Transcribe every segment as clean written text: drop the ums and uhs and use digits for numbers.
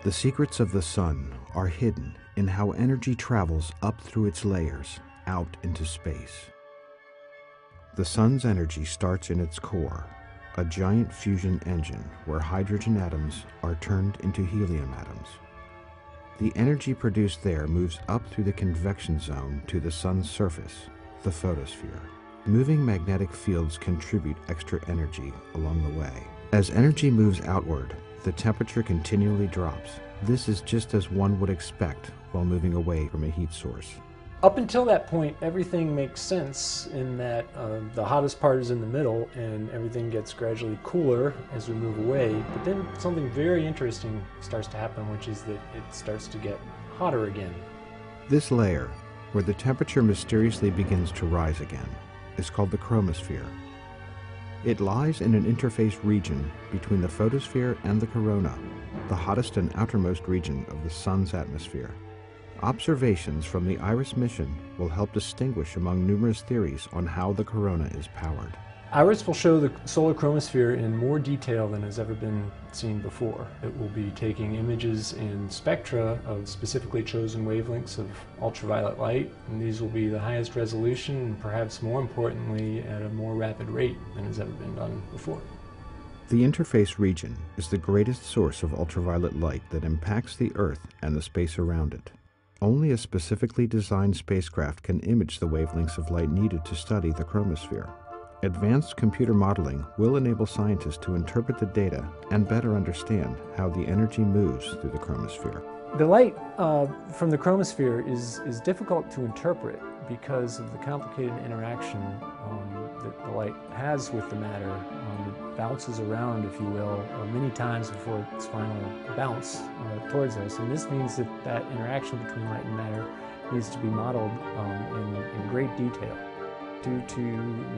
The secrets of the sun are hidden in how energy travels up through its layers, out into space. The sun's energy starts in its core, a giant fusion engine where hydrogen atoms are turned into helium atoms. The energy produced there moves up through the convection zone to the sun's surface, the photosphere. Moving magnetic fields contribute extra energy along the way. As energy moves outward, the temperature continually drops. This is just as one would expect while moving away from a heat source. Up until that point, everything makes sense in that the hottest part is in the middle and everything gets gradually cooler as we move away. But then something very interesting starts to happen, which is that it starts to get hotter again. This layer, where the temperature mysteriously begins to rise again, is called the chromosphere. It lies in an interface region between the photosphere and the corona, the hottest and outermost region of the sun's atmosphere. Observations from the IRIS mission will help distinguish among numerous theories on how the corona is powered. IRIS will show the solar chromosphere in more detail than has ever been seen before. It will be taking images and spectra of specifically chosen wavelengths of ultraviolet light, and these will be the highest resolution and perhaps more importantly at a more rapid rate than has ever been done before. The interface region is the greatest source of ultraviolet light that impacts the Earth and the space around it. Only a specifically designed spacecraft can image the wavelengths of light needed to study the chromosphere. Advanced computer modeling will enable scientists to interpret the data and better understand how the energy moves through the chromosphere. The light from the chromosphere is difficult to interpret because of the complicated interaction that the light has with the matter. It bounces around, if you will, many times before its final bounce towards us. And this means that that interaction between light and matter needs to be modeled in great detail. Due to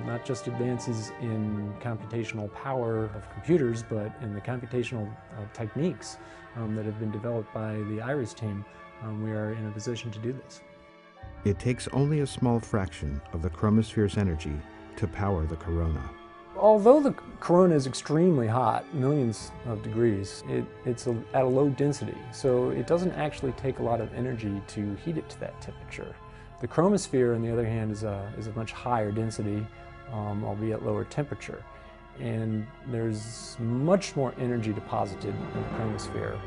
not just advances in computational power of computers, but in the computational techniques that have been developed by the IRIS team, we are in a position to do this. It takes only a small fraction of the chromosphere's energy to power the corona. Although the corona is extremely hot, millions of degrees, it's at a low density, so it doesn't actually take a lot of energy to heat it to that temperature. The chromosphere, on the other hand, is a much higher density, albeit lower temperature. And there's much more energy deposited in the chromosphere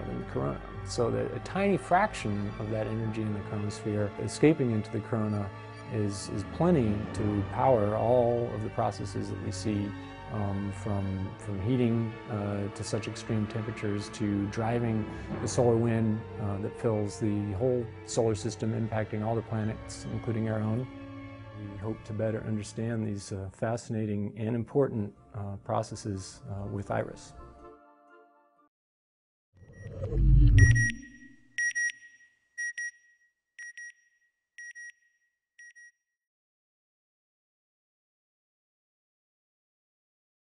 than the corona. So that a tiny fraction of that energy in the chromosphere escaping into the corona is plenty to power all of the processes that we see, from heating to such extreme temperatures to driving the solar wind that fills the whole solar system, impacting all the planets, including our own. We hope to better understand these fascinating and important processes with IRIS.